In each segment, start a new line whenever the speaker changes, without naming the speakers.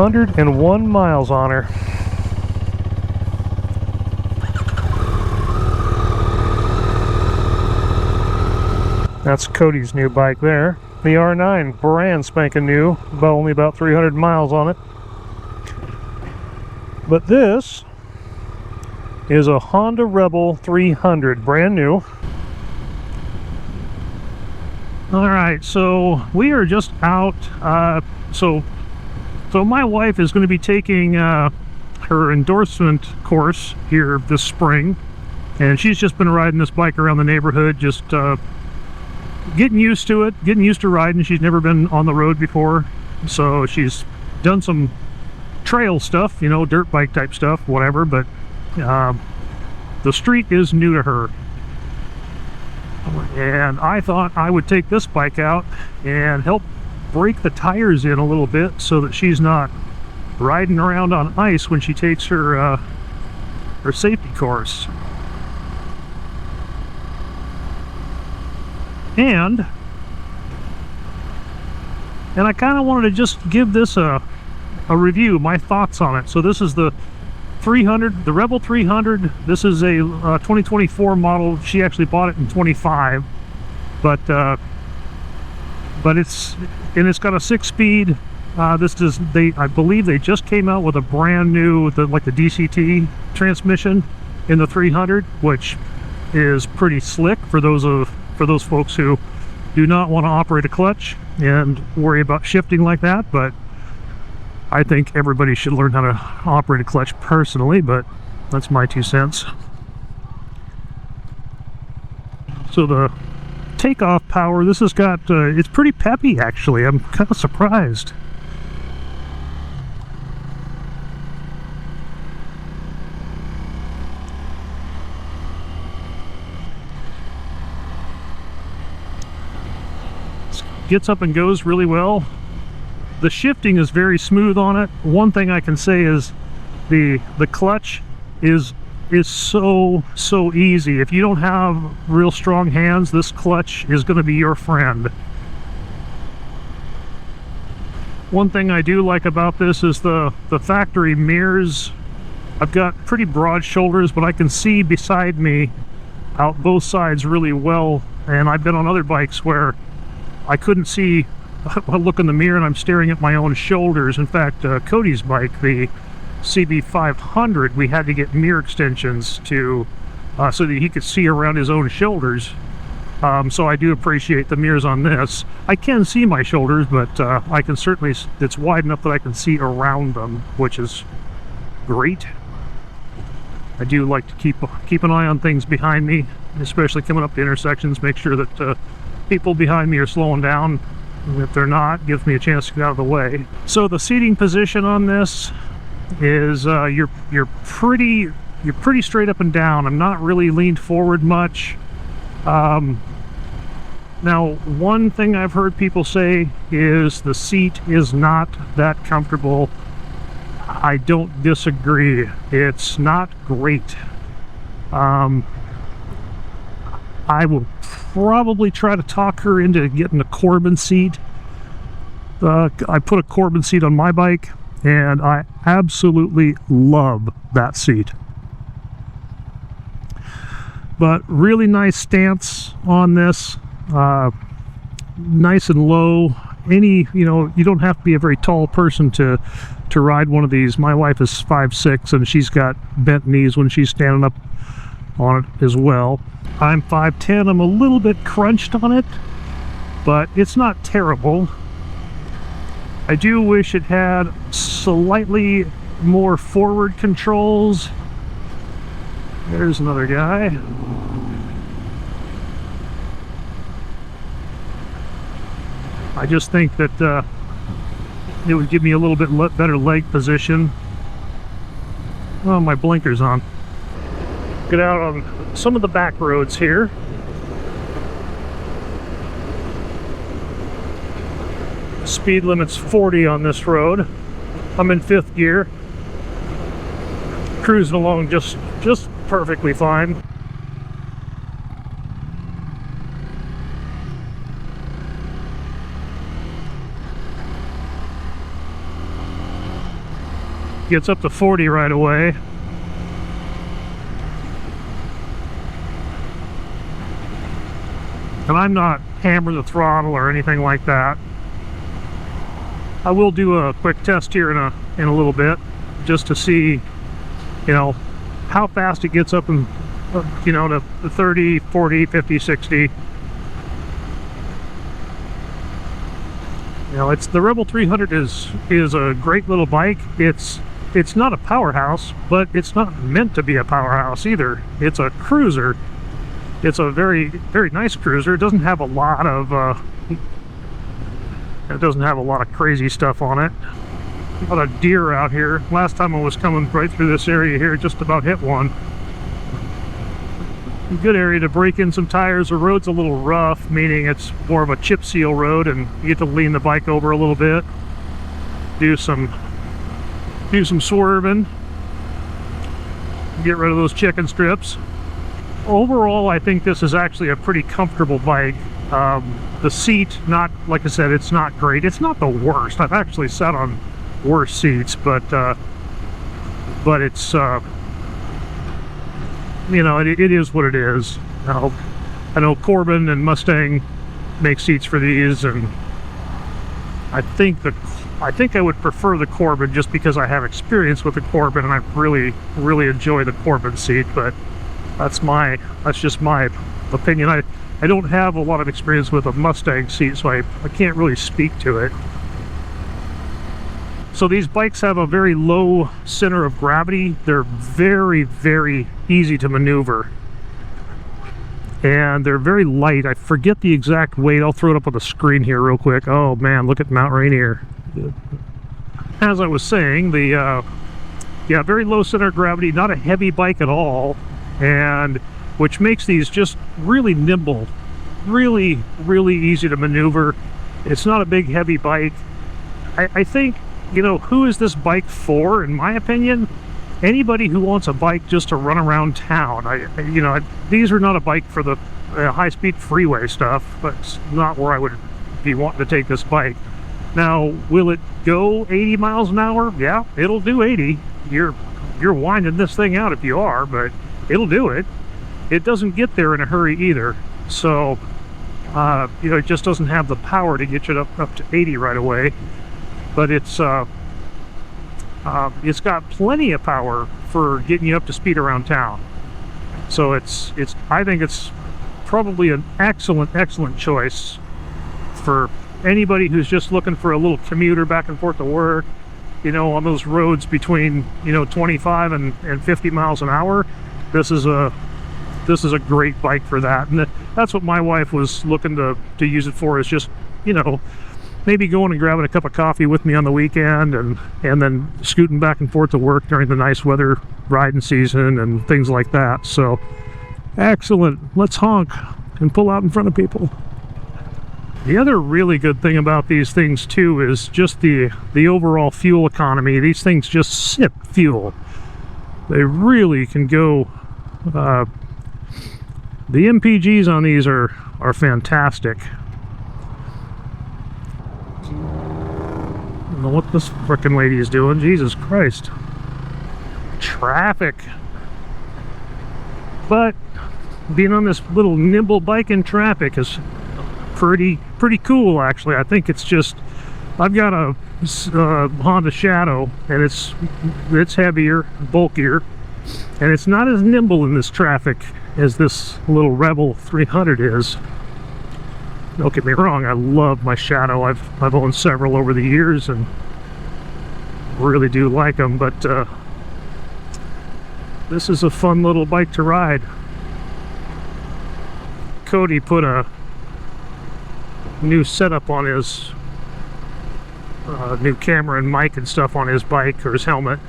101 miles on her. That's Cody's new bike there. The R9, brand spanking new, only about 300 miles on it. But this is a Honda Rebel 300, brand new. Alright, so we are just out. So my wife is going to be taking her endorsement course here this spring. And she's just been riding this bike around the neighborhood, just getting used to it, getting used to riding. She's never been on the road before, so she's done some trail stuff, you know, dirt bike type stuff, whatever, but the street is new to her. And I thought I would take this bike out and help break the tires in a little bit so that she's not riding around on ice when she takes her safety course. And I kind of wanted to just give this a review, my thoughts on it. So this is the 300, the Rebel 300. This is a 2024 model. She actually bought it in 25, but it's got a 6-speed. I believe they just came out with a brand new, like the DCT transmission in the 300, which is pretty slick for those folks who do not want to operate a clutch and worry about shifting like that. But I think everybody should learn how to operate a clutch personally, but that's my 2 cents. So the takeoff power, this has got, it's pretty peppy actually. I'm kind of surprised. Gets up and goes really well. The shifting is very smooth on it. One thing I can say is the clutch is so easy. If you don't have real strong hands, this clutch is going to be your friend. One thing I do like about this is the factory mirrors. I've got pretty broad shoulders, but I can see beside me out both sides really well, and I've been on other bikes where I couldn't see. I look in the mirror and I'm staring at my own shoulders. In fact, Cody's bike, the CB500, we had to get mirror extensions to so that he could see around his own shoulders. So I do appreciate the mirrors on this. I can see my shoulders, but I can certainly, it's wide enough that I can see around them, which is great. I do like to keep an eye on things behind me, especially coming up to intersections. Make sure that people behind me are slowing down. If they're not, it gives me a chance to get out of the way. So the seating position on this is you're pretty straight up and down. I'm not really leaned forward much. Now, one thing I've heard people say is the seat is not that comfortable. I don't disagree. It's not great. I will probably try to talk her into getting a Corbin seat. I put a Corbin seat on my bike, and I absolutely love that seat. But really nice stance on this, nice and low. You don't have to be a very tall person to ride one of these. My wife is 5'6", and she's got bent knees when she's standing up on it as well. I'm 5'10". I'm a little bit crunched on it, but it's not terrible. I do wish it had slightly more forward controls. There's another guy. I just think that it would give me a little bit better leg position. Oh, my blinker's on. Get out on some of the back roads here. Speed limit's 40 on this road. I'm in 5th gear. Cruising along just perfectly fine. Gets up to 40 right away. And I'm not hammering the throttle or anything like that. I will do a quick test here in a little bit, just to see, you know, how fast it gets up and, you know, to 30, 40, 50, 60. You know, it's the Rebel 300 is a great little bike. It's not a powerhouse, but it's not meant to be a powerhouse either. It's a cruiser. It's a very, very nice cruiser. It doesn't have a lot of crazy stuff on it. A lot of deer out here. Last time I was coming right through this area here, just about hit one. A good area to break in some tires. The road's a little rough, meaning it's more of a chip seal road, and you get to lean the bike over a little bit. Do some swerving. Get rid of those chicken strips. Overall, I think this is actually a pretty comfortable bike. The seat, not, like I said, it's not great. It's not the worst. I've actually sat on worse seats, but it's you know, it is what it is. I know Corbin and Mustang make seats for these, and I think I would prefer the Corbin just because I have experience with the Corbin, and I really enjoy the Corbin seat. But that's just my opinion. I don't have a lot of experience with a Mustang seat, so I can't really speak to it. So these bikes have a very low center of gravity. They're very, very easy to maneuver. And they're very light. I forget the exact weight. I'll throw it up on the screen here real quick. Oh man, look at Mount Rainier. As I was saying, yeah, very low center of gravity, not a heavy bike at all. And which makes these just really nimble, really easy to maneuver. It's not a big heavy bike. I think, you know, who is this bike for? In my opinion, anybody who wants a bike just to run around town. You know, these are not a bike for the high-speed freeway stuff, but it's not where I would be wanting to take this bike. Now, will it go 80 miles an hour? Yeah, it'll do 80. You're winding this thing out if you are, but it'll do it. It doesn't get there in a hurry either. So, you know, it just doesn't have the power to get you up to 80 right away. But it's got plenty of power for getting you up to speed around town. So I think it's probably an excellent choice for anybody who's just looking for a little commuter back and forth to work, you know, on those roads between, you know, 25 and 50 miles an hour. This is a great bike for that. And that's what my wife was looking to use it for, is just, you know, maybe going and grabbing a cup of coffee with me on the weekend, and then scooting back and forth to work during the nice weather riding season and things like that. So excellent. Let's honk and pull out in front of people. The other really good thing about these things too is just the overall fuel economy. These things just sip fuel. They really can go. The MPGs on these are fantastic. I don't know what this frickin' lady is doing. Jesus Christ. Traffic. But being on this little nimble bike in traffic is pretty cool, actually. I think it's just, I've got a Honda Shadow, and it's heavier, bulkier, and it's not as nimble in this traffic as this little Rebel 300 is. Don't get me wrong, I love my Shadow. I've owned several over the years and really do like them, but this is a fun little bike to ride. Cody put a new setup on his new camera and mic and stuff on his bike, or his helmet,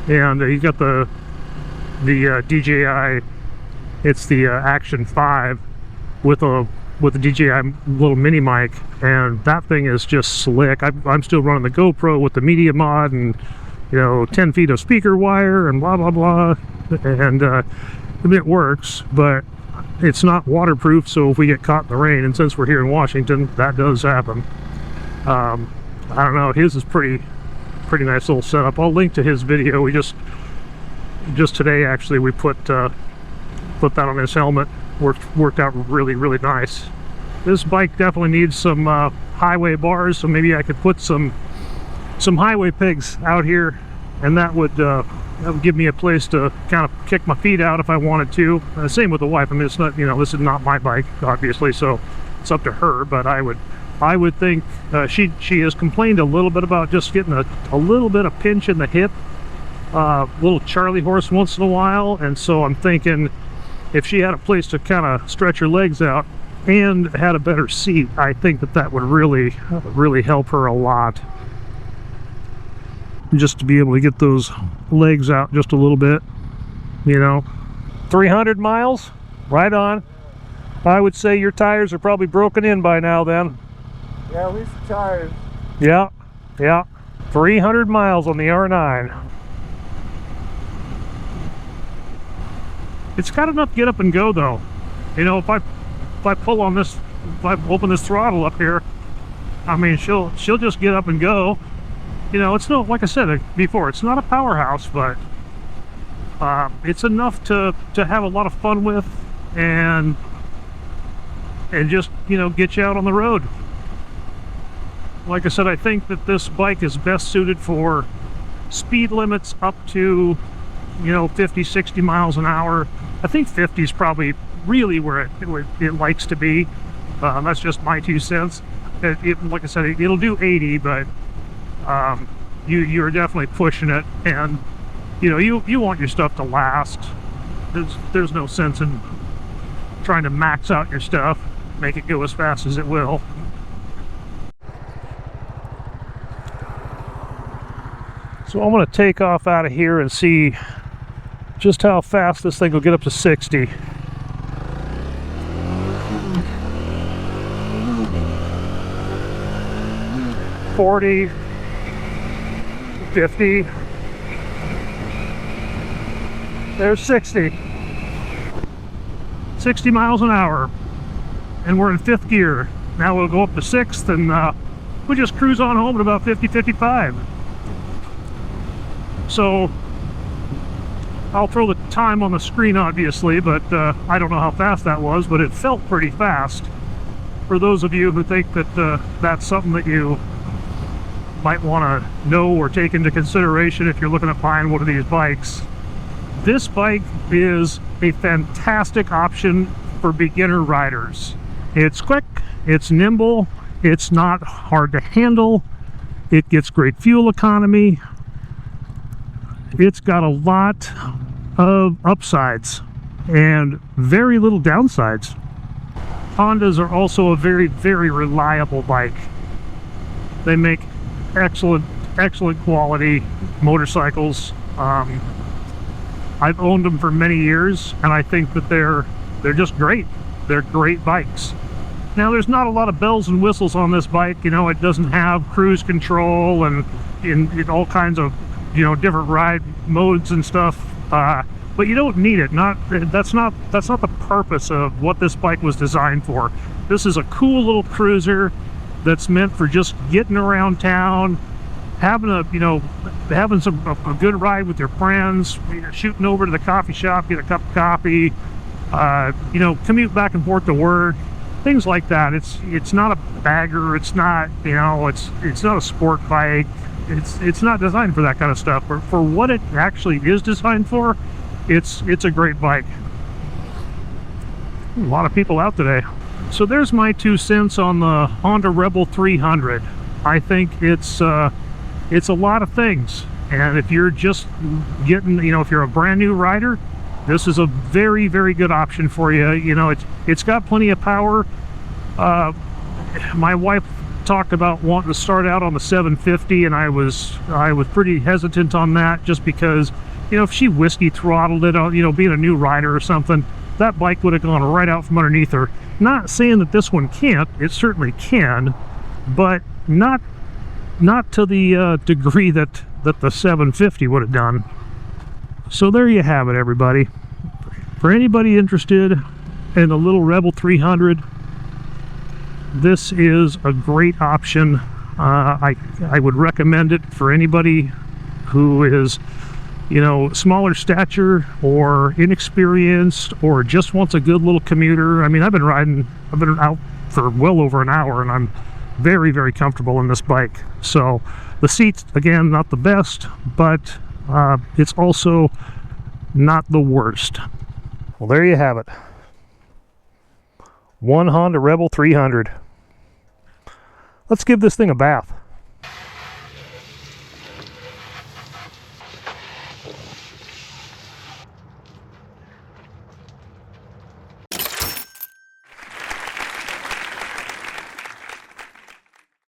and he got the DJI. It's the Action 5 with the DJI little mini mic, and that thing is just slick. I'm still running the GoPro with the media mod, and you know, 10 feet of speaker wire and blah blah blah, and it works, but it's not waterproof. So if we get caught in the rain, and since we're here in Washington, that does happen. I don't know, his is pretty pretty nice little setup. I'll link to his video. We just today actually we put that on his helmet. Worked out really nice. This bike definitely needs some highway bars, so maybe I could put some highway pegs out here, and that would give me a place to kind of kick my feet out if I wanted to. Same with the wife. I mean, it's not, you know, this is not my bike, obviously, so it's up to her. But I would think she has complained a little bit about just getting a little bit of pinch in the hip, little Charlie horse once in a while, and so I'm thinking if she had a place to kind of stretch her legs out and had a better seat, I think that would really help her a lot. Just to be able to get those legs out just a little bit, you know. 300 miles, right on. I would say your tires are probably broken in by now then.
Yeah, at least the tires.
Yeah. 300 miles on the R9. It's got enough get up and go though. You know, if I pull on this, if I open this throttle up here, I mean, she'll just get up and go. You know, it's not, like I said before, it's not a powerhouse, but it's enough to have a lot of fun with, and just, you know, get you out on the road. Like I said, I think that this bike is best suited for speed limits up to, you know, 50, 60 miles an hour. I think 50 is probably really where it likes to be. That's just my 2 cents. Like I said, it'll do 80, but you're definitely pushing it, and you know, you want your stuff to last. There's no sense in trying to max out your stuff, make it go as fast as it will. So I'm going to take off out of here and see just how fast this thing will get up to 60. $40, $50, there's 60. 60 miles an hour, and we're in 5th gear. Now we'll go up to 6th, and we'll just cruise on home at about 50, 55. So I'll throw the time on the screen, obviously, but I don't know how fast that was, but it felt pretty fast. For those of you who think that that's something that you might want to know or take into consideration if you're looking at buying one of these bikes, this bike is a fantastic option for beginner riders. It's quick, it's nimble, it's not hard to handle, it gets great fuel economy, it's got a lot of upsides and very little downsides. Hondas are also a very reliable bike. They make excellent quality motorcycles. I've owned them for many years, and I think that they're just great. They're great bikes. Now, there's not a lot of bells and whistles on this bike. You know, it doesn't have cruise control and in all kinds of, you know, different ride modes and stuff. But you don't need it. That's not the purpose of what this bike was designed for. This is a cool little cruiser that's meant for just getting around town, having a good ride with your friends, shooting over to the coffee shop, get a cup of coffee, you know, commute back and forth to work, things like that. It's not a bagger. It's not, you know, it's not a sport bike. It's not designed for that kind of stuff. But for what it actually is designed for, it's a great bike. A lot of people out today. So there's my 2 cents on the Honda Rebel 300. I think it's a lot of things, and if you're just getting, you know, if you're a brand new rider, this is a very good option for you. You know, it's got plenty of power. My wife talked about wanting to start out on the 750, and I was pretty hesitant on that, just because, you know, if she whiskey throttled it, you know, being a new rider or something, that bike would have gone right out from underneath her. Not saying that this one can't, it certainly can, but not to the degree that the 750 would have done. So there you have it, everybody. For anybody interested in the little Rebel 300, this is a great option I would recommend it for anybody who is, you know, smaller stature or inexperienced or just wants a good little commuter. I mean, I've been out for well over an hour, and I'm very, very comfortable in this bike. So the seats, again, not the best, but it's also not the worst. Well, there you have it. One Honda Rebel 300. Let's give this thing a bath.